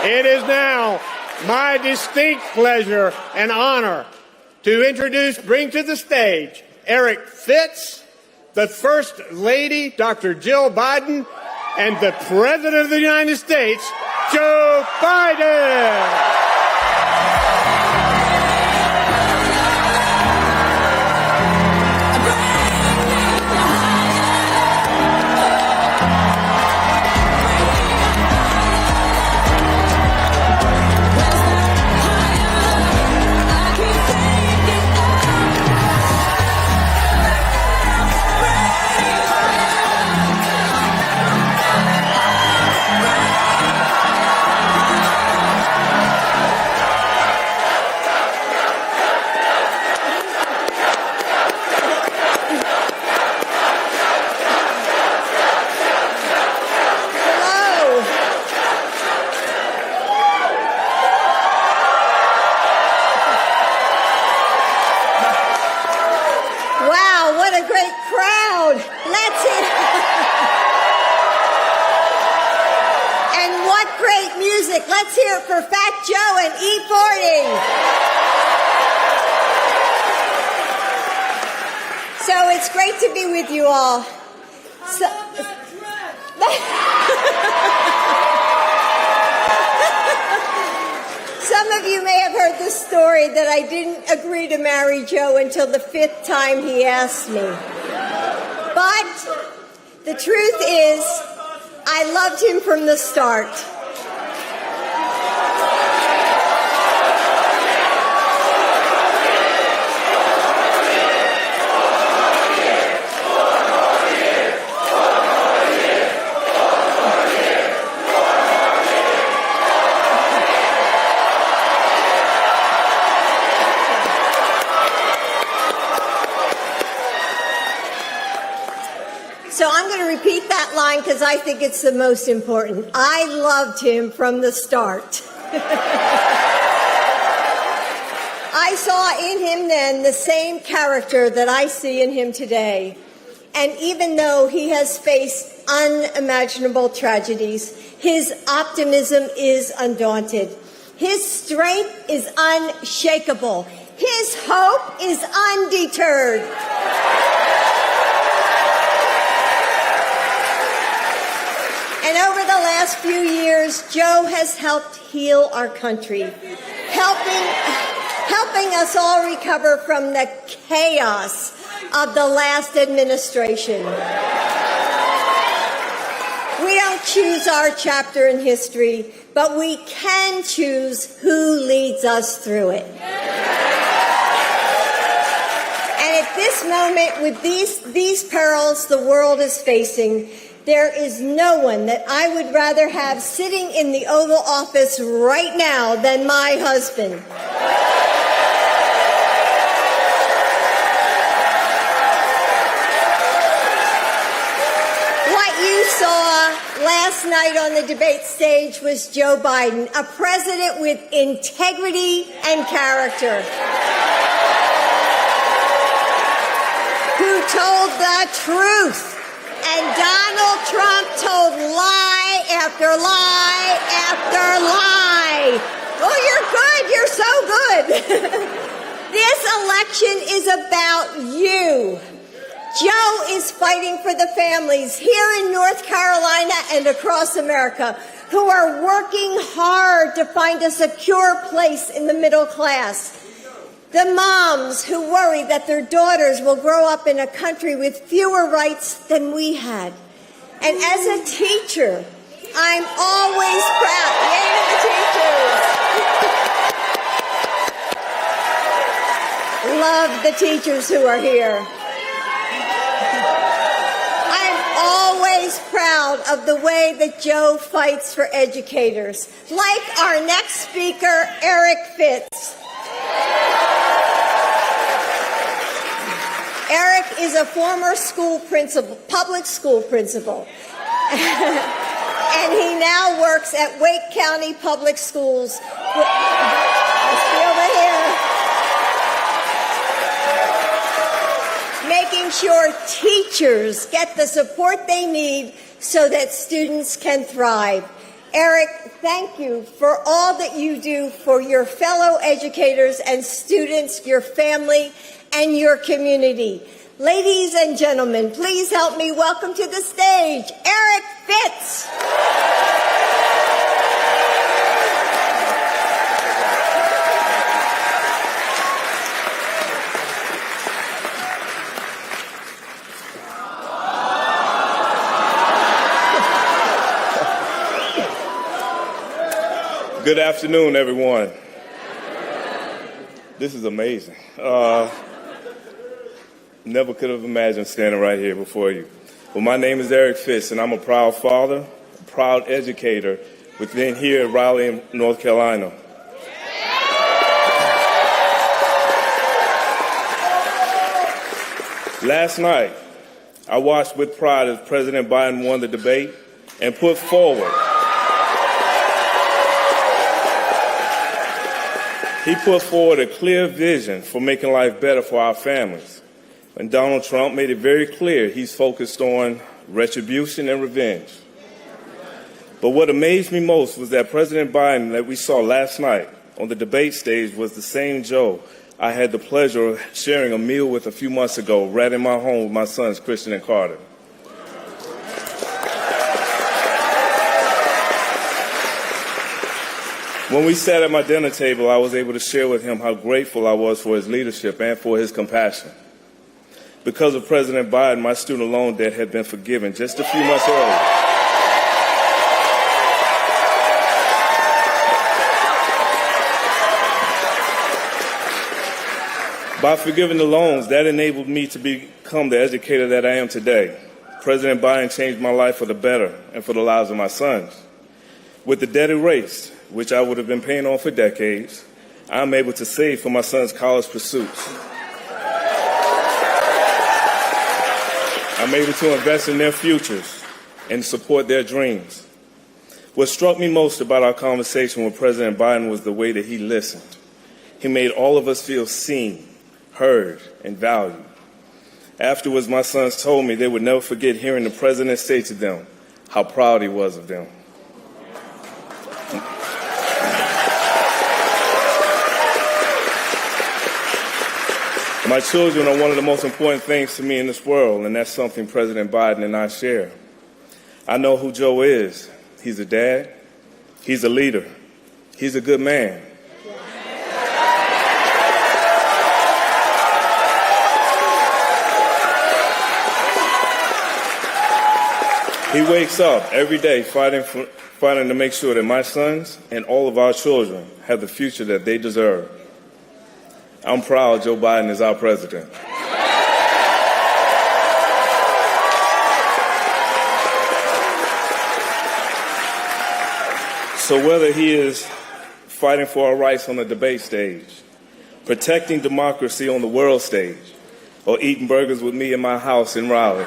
It is now my distinct pleasure and honor to bring to the stage, Eric Fitz, the First Lady, Dr. Jill Biden, and the President of the United States, Joe Biden. Let's hear it for Fat Joe and E40. So it's great to be with you all. Some of you may have heard the story that I didn't agree to marry Joe until the 5th time he asked me. But the truth is, I loved him from the start. So I'm going to repeat that line because I think it's the most important. I loved him from the start. I saw in him then the same character that I see in him today. And even though he has faced unimaginable tragedies, his optimism is undaunted. His strength is unshakable. His hope is undeterred. And over the last few years, Joe has helped heal our country, helping us all recover from the chaos of the last administration. We don't choose our chapter in history, but we can choose who leads us through it. And at this moment, with these perils the world is facing, there is no one that I would rather have sitting in the Oval Office right now than my husband. What you saw last night on the debate stage was Joe Biden, a president with integrity and character, who told the truth. And Donald Trump told lie after lie after lie. Oh, you're good. You're so good. This election is about you. Joe is fighting for the families here in North Carolina and across America who are working hard to find a secure place in the middle class. The moms who worry that their daughters will grow up in a country with fewer rights than we had. And as a teacher, I'm always proud. Yay to the teachers. Love the teachers who are here. I'm always proud of the way that Joe fights for educators, like our next speaker, Eric Fitz. Eric is a former public school principal, and he now works at Wake County Public Schools. Over here, making sure teachers get the support they need so that students can thrive. Eric, thank you for all that you do for your fellow educators and students, your family, and your community. Ladies and gentlemen, please help me welcome to the stage Eric Fitz. Good afternoon, everyone. This is amazing. Never could have imagined standing right here before you. Well, my name is Eric Fitz, and I'm a proud father, a proud educator within here at Raleigh, North Carolina. Last night, I watched with pride as President Biden won the debate and put forward a clear vision for making life better for our families. And Donald Trump made it very clear he's focused on retribution and revenge. But what amazed me most was that President Biden that we saw last night on the debate stage was the same Joe I had the pleasure of sharing a meal with a few months ago right in my home with my sons, Christian and Carter. When we sat at my dinner table, I was able to share with him how grateful I was for his leadership and for his compassion. Because of President Biden, my student loan debt had been forgiven just a few months earlier. By forgiving the loans, that enabled me to become the educator that I am today. President Biden changed my life for the better and for the lives of my sons. With the debt erased, which I would have been paying on for decades, I'm able to save for my son's college pursuits. I'm able to invest in their futures and support their dreams. What struck me most about our conversation with President Biden was the way that he listened. He made all of us feel seen, heard, and valued. Afterwards, my sons told me they would never forget hearing the president say to them how proud he was of them. My children are one of the most important things to me in this world, and that's something President Biden and I share. I know who Joe is. He's a dad. He's a leader. He's a good man. He wakes up every day fighting to make sure that my sons and all of our children have the future that they deserve. I'm proud Joe Biden is our president. So whether he is fighting for our rights on the debate stage, protecting democracy on the world stage, or eating burgers with me in my house in Raleigh,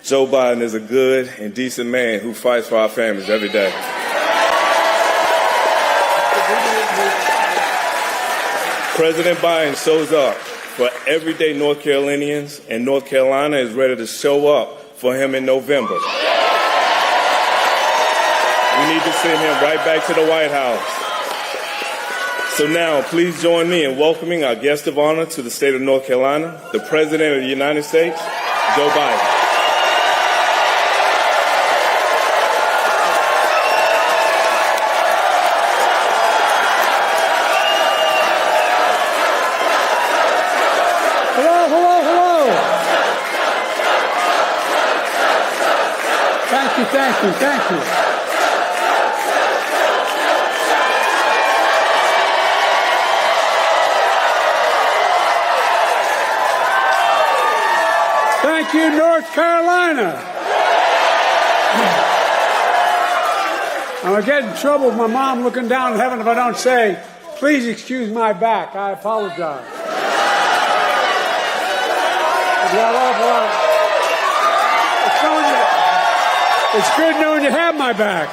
Joe Biden is a good and decent man who fights for our families every day. President Biden shows up for everyday North Carolinians, and North Carolina is ready to show up for him in November. We need to send him right back to the White House. So now, please join me in welcoming our guest of honor to the state of North Carolina, the President of the United States, Joe Biden. Thank you. Thank you, North Carolina. I'm going to get in trouble with my mom looking down in heaven if I don't say, please excuse my back. I apologize. It's good knowing you have my back.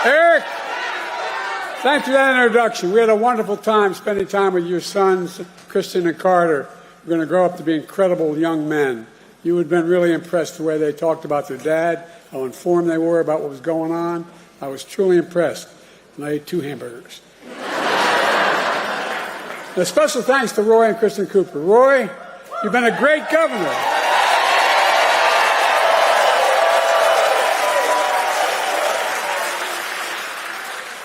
Eric, thanks for that introduction. We had a wonderful time spending time with your sons, Christian and Carter. are going to grow up to be incredible young men. You would have been really impressed the way they talked about their dad, how informed they were about what was going on. I was truly impressed, and I ate 2 hamburgers. And a special thanks to Roy and Kristen Cooper. Roy, you've been a great governor.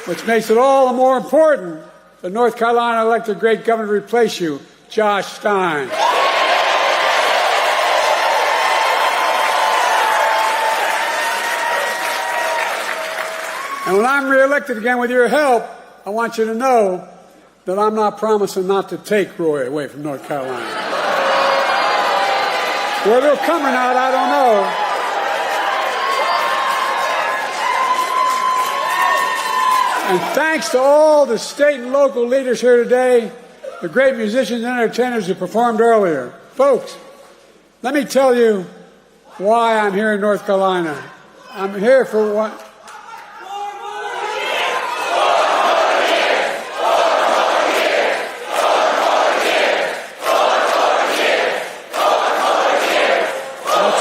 Which makes it all the more important that North Carolina elected a great governor to replace you, Josh Stein. And when I'm reelected again with your help, I want you to know that I'm not promising not to take Roy away from North Carolina. Whether he'll come or not, I don't know. And thanks to all the state and local leaders here today, the great musicians and entertainers who performed earlier. Folks, let me tell you why I'm here in North Carolina. I'm here for what...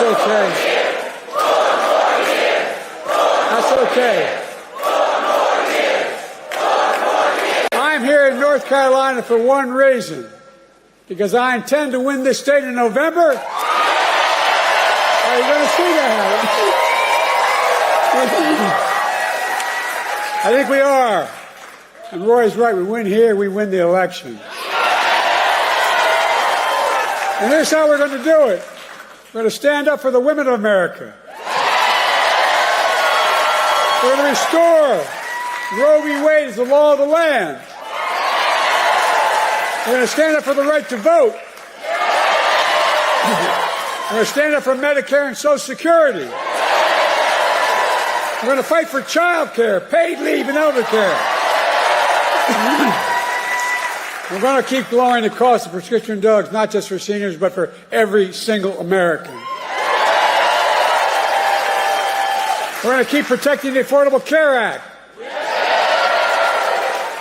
That's okay. That's okay. I'm here in North Carolina for one reason, because I intend to win this state in November. Are you going to see that? I think we are. And Roy's right. We win here, we win the election. And here's how we're going to do it. We're going to stand up for the women of America. We're going to restore Roe v. Wade as the law of the land. We're going to stand up for the right to vote. We're going to stand up for Medicare and Social Security. We're going to fight for child care, paid leave, and elder care. We're going to keep lowering the cost of prescription drugs, not just for seniors, but for every single American. We're going to keep protecting the Affordable Care Act,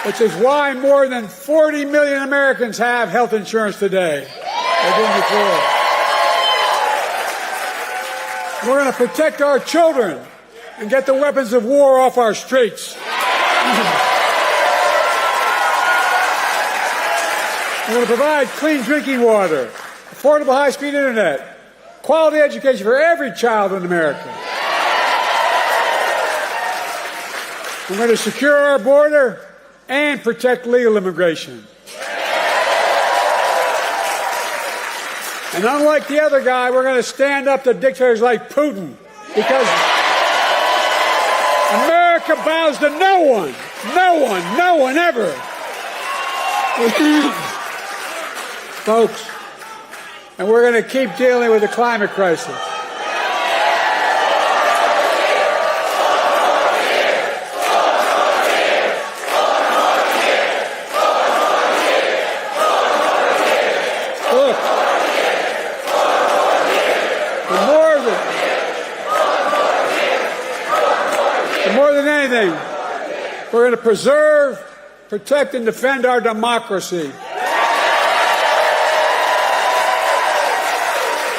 which is why more than 40 million Americans have health insurance today. They didn't before. We're going to protect our children and get the weapons of war off our streets. We're going to provide clean drinking water, affordable high-speed internet, quality education for every child in America. We're going to secure our border and protect legal immigration. And unlike the other guy, we're going to stand up to dictators like Putin, because America bows to no one. No one ever. Folks, and we're going to keep dealing with the climate crisis. Look, more than anything, we're going to preserve, protect, and defend our democracy.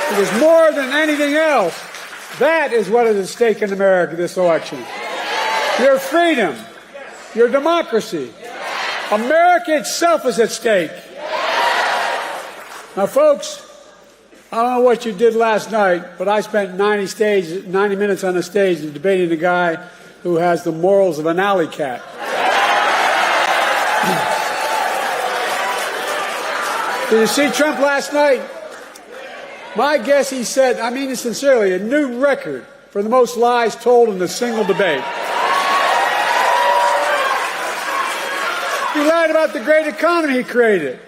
Because more than anything else, that is what is at stake in America this election. Your freedom, your democracy. America itself is at stake. Now, folks, I don't know what you did last night, but I spent 90 minutes on the stage debating a guy who has the morals of an alley cat. Did you see Trump last night? My guess, he set, I mean it sincerely, a new record for the most lies told in a single debate. He lied about the great economy he created.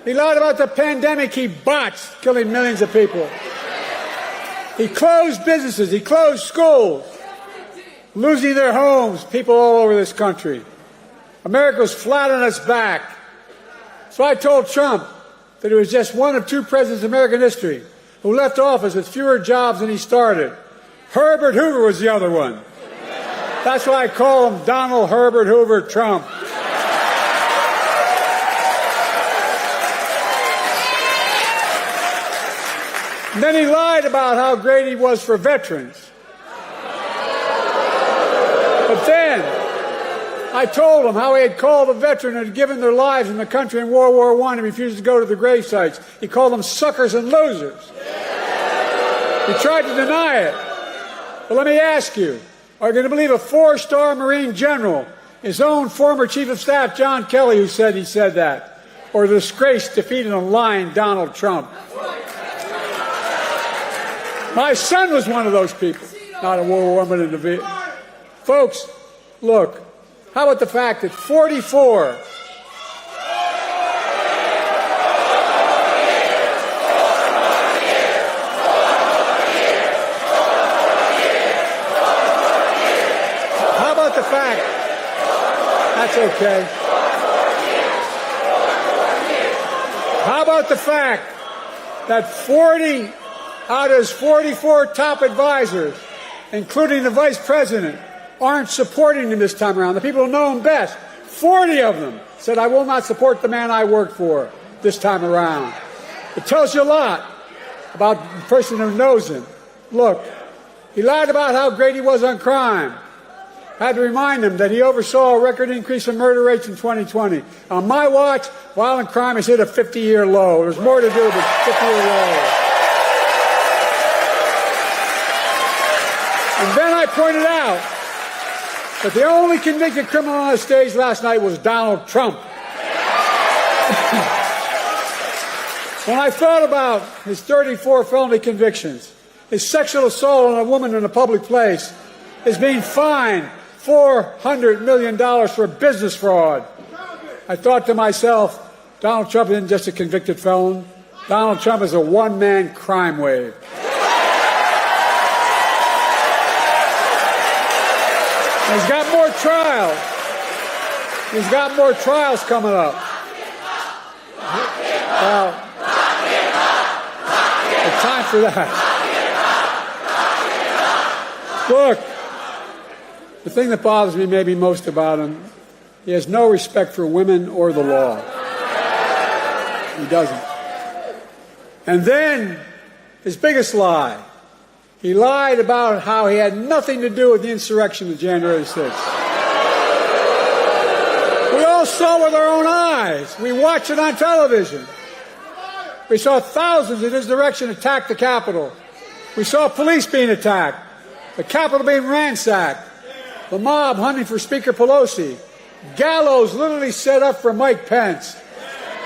He lied about the pandemic he botched, killing millions of people. He closed businesses. He closed schools, losing their homes, people all over this country. America was flat on its back. So I told Trump that he was just one of 2 presidents in American history who left office with fewer jobs than he started. Herbert Hoover was the other one. That's why I call him Donald Herbert Hoover Trump. And then he lied about how great he was for veterans. But then I told him how he had called a veteran who had given their lives in the country in World War I and refused to go to the grave sites. He called them suckers and losers. He tried to deny it. But let me ask you, are you going to believe a 4-star Marine general, his own former Chief of Staff, John Kelly, who said he said that? Or the disgraced, defeated and lying Donald Trump? My son was one of those people. Not in World War I, but in the Vietnam. Folks, look, how about the fact that 44... How about the fact... That's okay. How about the fact that 40 out of his 44 top advisors, including the vice president, aren't supporting him this time around? The people who know him best, 40 of them said, I will not support the man I work for this time around. It tells you a lot about the person who knows him. Look, he lied about how great he was on crime. I had to remind him that he oversaw a record increase in murder rates in 2020. On my watch, violent crime has hit a 50-year low. There's more to do with a 50-year low. And then I pointed out that the only convicted criminal on the stage last night was Donald Trump. When I thought about his 34 felony convictions, his sexual assault on a woman in a public place, his being fined $400 million for business fraud, I thought to myself, Donald Trump isn't just a convicted felon. Donald Trump is a one-man crime wave. He's got more trials. He's got more trials coming up. It's time for that. Look, the thing that bothers me maybe most about him, he has no respect for women or the law. He doesn't. And then, his biggest lie, he lied about how he had nothing to do with the insurrection of January 6th. We all saw with our own eyes. We watched it on television. We saw thousands in his direction attack the Capitol. We saw police being attacked, the Capitol being ransacked, the mob hunting for Speaker Pelosi, gallows literally set up for Mike Pence.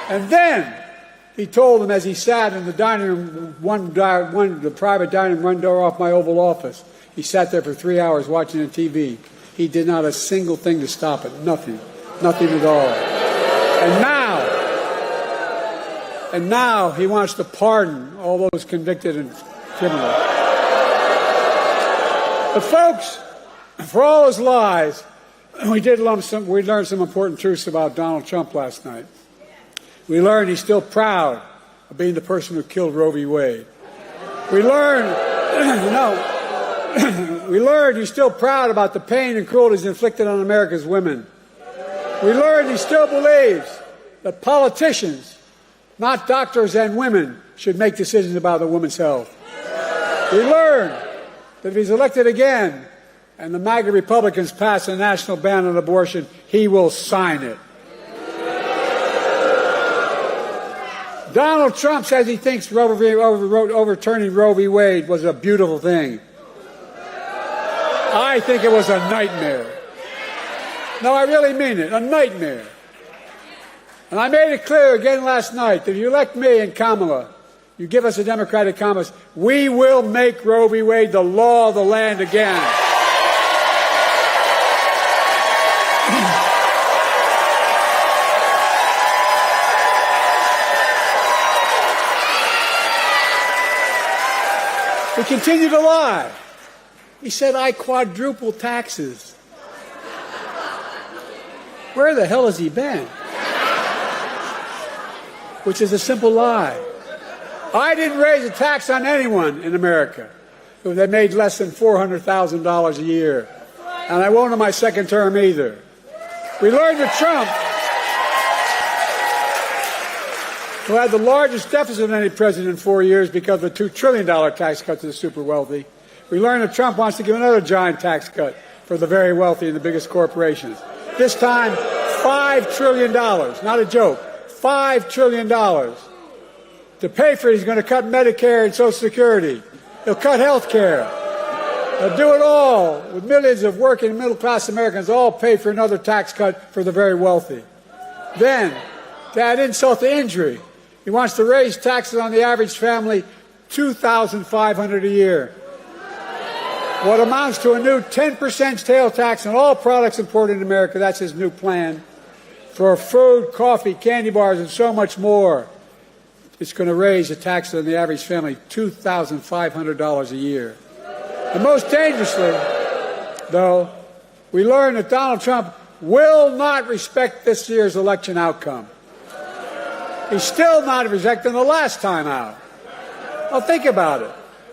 And then he told them as he sat in the dining room, the private dining room, one door off my Oval Office. He sat there for 3 hours watching the TV. He did not a single thing to stop it. Nothing. Nothing at all. And now he wants to pardon all those convicted and criminals. But folks, for all his lies, we learned some important truths about Donald Trump last night. We learned he's still proud of being the person who killed Roe v. Wade. We learned, we learned he's still proud about the pain and cruelties inflicted on America's women. We learned he still believes that politicians, not doctors and women, should make decisions about the woman's health. We learned that if he's elected again and the MAGA Republicans pass a national ban on abortion, he will sign it. Donald Trump says he thinks overturning Roe v. Wade was a beautiful thing. I think it was a nightmare. No, I really mean it, a nightmare. And I made it clear again last night that if you elect me and Kamala, you give us a Democratic Congress, we will make Roe v. Wade the law of the land again. He continued to lie. He said, I quadruple taxes. Where the hell has he been? Which is a simple lie. I didn't raise a tax on anyone in America who they made less than $400,000 a year. And I won't in my second term either. We learned that who had the largest deficit of any president in 4 years because of a $2 trillion tax cut to the super wealthy, we learned that Trump wants to give another giant tax cut for the very wealthy and the biggest corporations. This time, $5 trillion. Not a joke. $5 trillion. To pay for it, he's going to cut Medicare and Social Security. He'll cut health care. He'll do it all with millions of working middle-class Americans all pay for another tax cut for the very wealthy. Then, to add insult to injury, he wants to raise taxes on the average family $2,500 a year. What amounts to a new 10% sales tax on all products imported in America. That's his new plan. For food, coffee, candy bars, and so much more. It's going to raise the taxes on the average family $2,500 a year. And most dangerously, though, we learned that Donald Trump will not respect this year's election outcome. He's still not respecting the last time out. Well, think about it.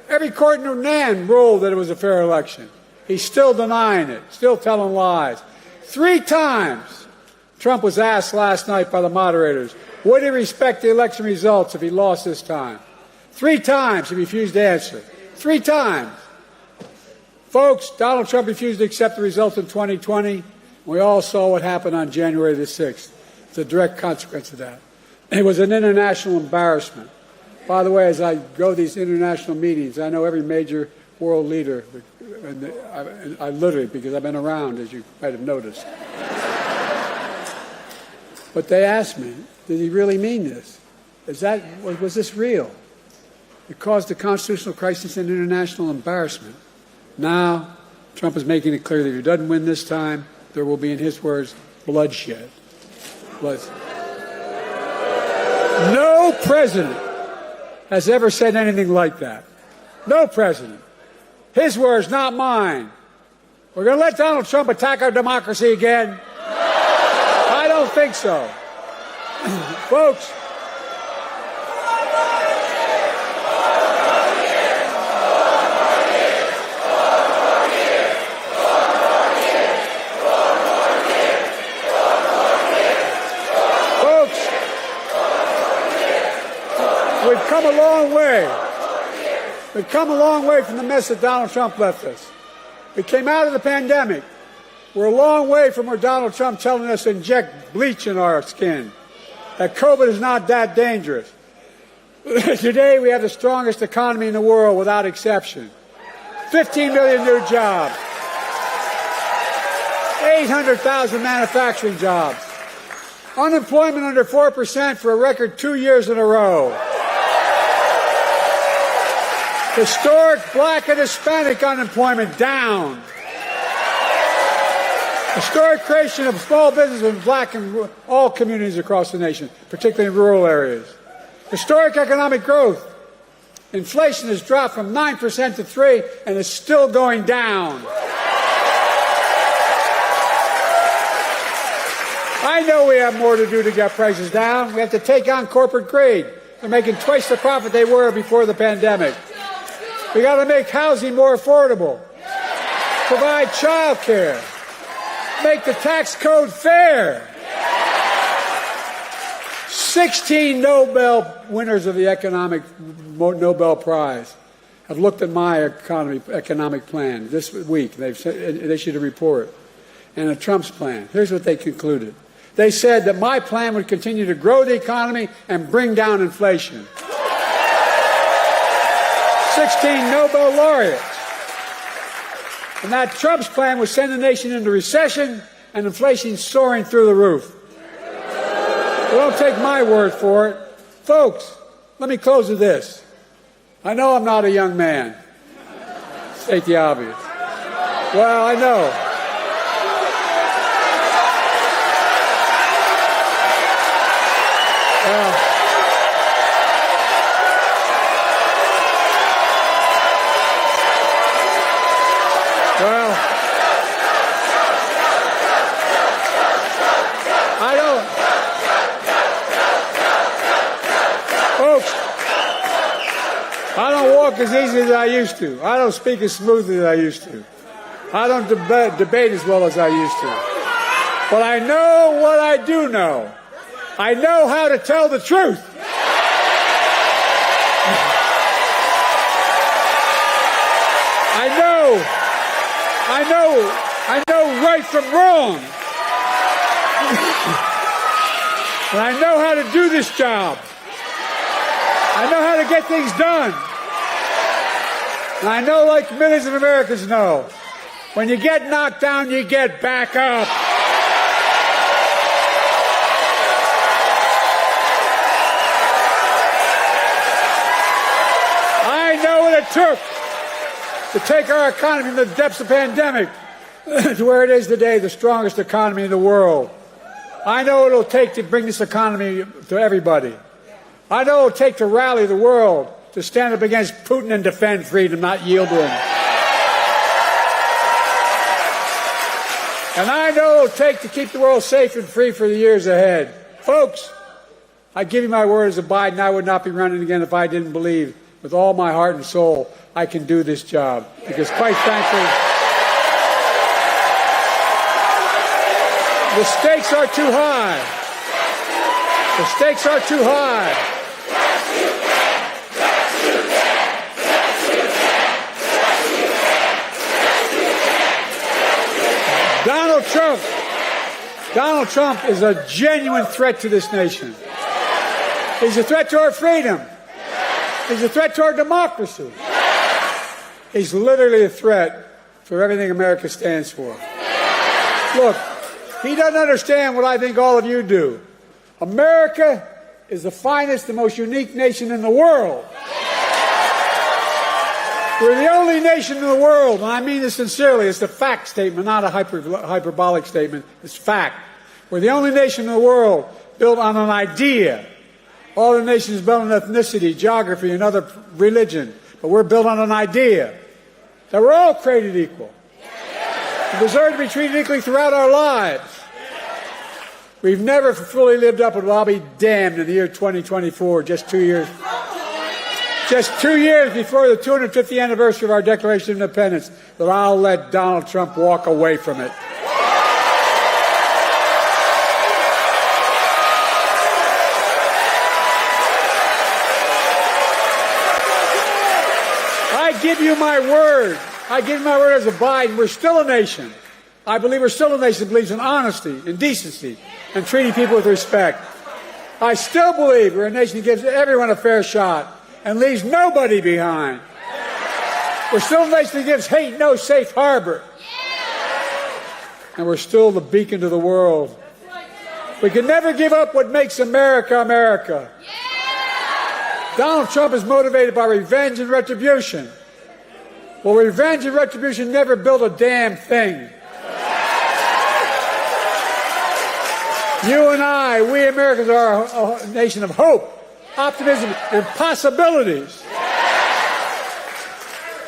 Every court in Iran ruled that it was a fair election. He's still denying it, still telling lies. 3 times Trump was asked last night by the moderators, would he respect the election results if he lost this time? 3 times he refused to answer. 3 times. Folks, Donald Trump refused to accept the results in 2020. We all saw what happened on January the 6th. It's a direct consequence of that. It was an international embarrassment. By the way, as I go to these international meetings, I know every major world leader, and I literally, because I've been around, as you might have noticed. But they asked me, did he really mean this? Was this real? It caused a constitutional crisis and international embarrassment. Now, Trump is making it clear that if he doesn't win this time, there will be, in his words, bloodshed. No president has ever said anything like that. No president. His words, not mine. We're going to let Donald Trump attack our democracy again? I don't think so. Folks, we've come a long way. We've come a long way from the mess that Donald Trump left us. We came out of the pandemic. We're a long way from where Donald Trump telling us to inject bleach in our skin. That COVID is not that dangerous. Today we have the strongest economy in the world without exception. 15 million new jobs. 800,000 manufacturing jobs. Unemployment under 4% for a record 2 years in a row. Historic black and Hispanic unemployment down. Historic creation of small business in black and all communities across the nation, particularly in rural areas. Historic economic growth. Inflation has dropped from 9% to 3% and is still going down. I know we have more to do to get prices down. We have to take on corporate greed. They're making twice the profit they were before the pandemic. We got to make housing more affordable. Provide child care. Make the tax code fair. 16 Nobel winners of the economic Nobel Prize have looked at my economic plan this week. They've issued a report. And a Trump's plan. Here's what they concluded. They said that my plan would continue to grow the economy and bring down inflation. 16 Nobel laureates. And that Trump's plan would send the nation into recession and inflation soaring through the roof. But don't take my word for it. Folks, let me close with this. I know I'm not a young man. State the obvious. Well, I know. Well, I don't. Folks, I don't walk as easy as I used to. I don't speak as smoothly as I used to. I don't debate as well as I used to. But I know what I do know. I know how to tell the truth. know right from wrong. And I know how to do this job. I know how to get things done. And I know, like millions of Americans know, when you get knocked down, you get back up. I know what it took to take our economy from the depths of the pandemic to where it is today, the strongest economy in the world. I know what it'll take to bring this economy to everybody. I know what it'll take to rally the world to stand up against Putin and defend freedom, not yield to him. And I know what it'll take to keep the world safe and free for the years ahead. Folks, I give you my word as a Biden, I would not be running again if I didn't believe with all my heart and soul I can do this job. Because quite frankly, the stakes are too high. The stakes are too high. Donald Trump is a genuine threat to this nation. He's a threat to our freedom. He's a threat to our democracy. He's literally a threat for everything America stands for. Look, he doesn't understand what I think all of you do. America is the finest, the most unique nation in the world. We're the only nation in the world, and I mean this sincerely, it's a fact statement, not a hyperbolic statement, it's fact. We're the only nation in the world built on an idea. All the nations built on ethnicity, geography, and other religion, but we're built on an idea that we're all created equal. We deserve to be treated equally throughout our lives. We've never fully lived up to it. I'll be damned in the year 2024, just 2 years before the 250th anniversary of our Declaration of Independence, that I'll let Donald Trump walk away from it. I give you my word. I give you my word as a Biden. We're still a nation. I believe we're still a nation that believes in honesty and decency and treating people with respect. I still believe we're a nation that gives everyone a fair shot and leaves nobody behind. We're still a nation that gives hate no safe harbor. And we're still the beacon to the world. We can never give up what makes America, America. Donald Trump is motivated by revenge and retribution. Well, revenge and retribution never built a damn thing. You and I, we Americans, are a nation of hope, optimism, and possibilities.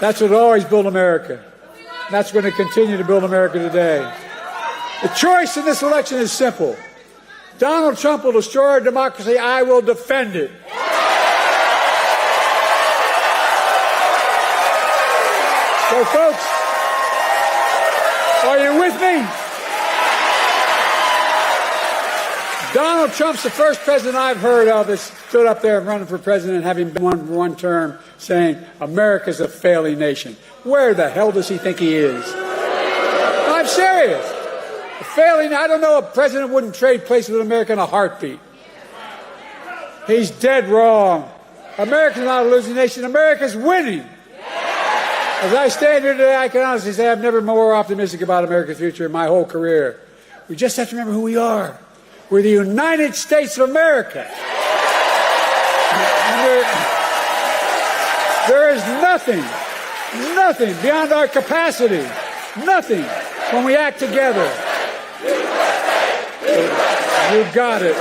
That's what always built America. That's going to continue to build America today. The choice in this election is simple. Donald Trump will destroy our democracy. I will defend it. So, folks, are you with me? Donald Trump's the first president I've heard of that stood up there running for president, having been one term, saying America's a failing nation. Where the hell does he think he is? I'm serious. A failing, I don't know, a president wouldn't trade places with America in a heartbeat. He's dead wrong. America's not a losing nation. America's winning. As I stand here today, I can honestly say I've never been more optimistic about America's future in my whole career. We just have to remember who we are. We're the United States of America. And there is nothing beyond our capacity, nothing when we act together. You got it.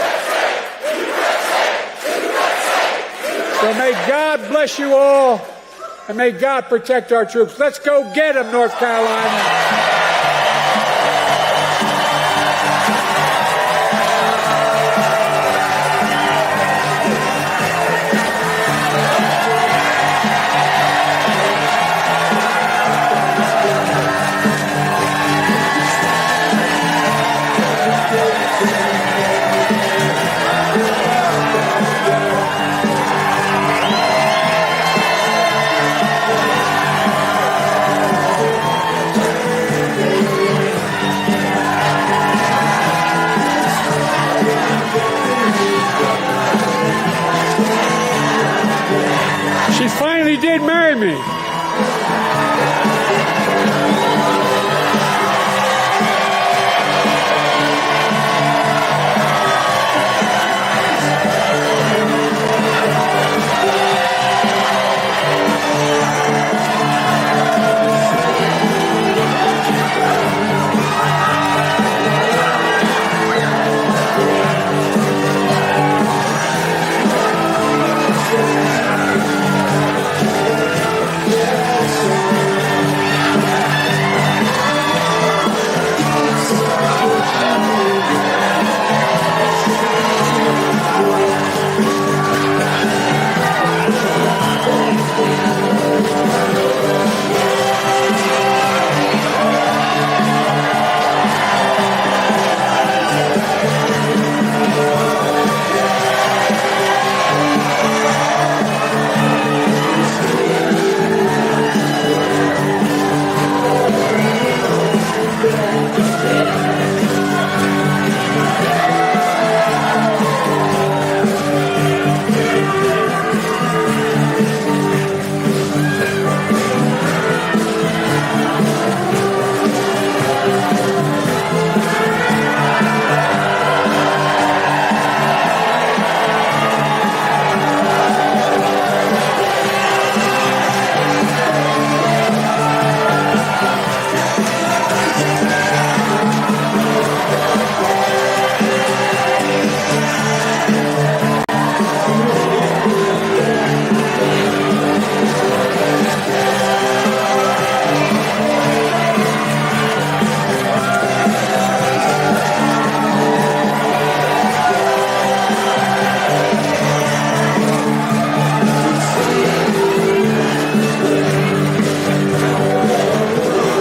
So may God bless you all, and may God protect our troops. Let's go get them, North Carolina. me.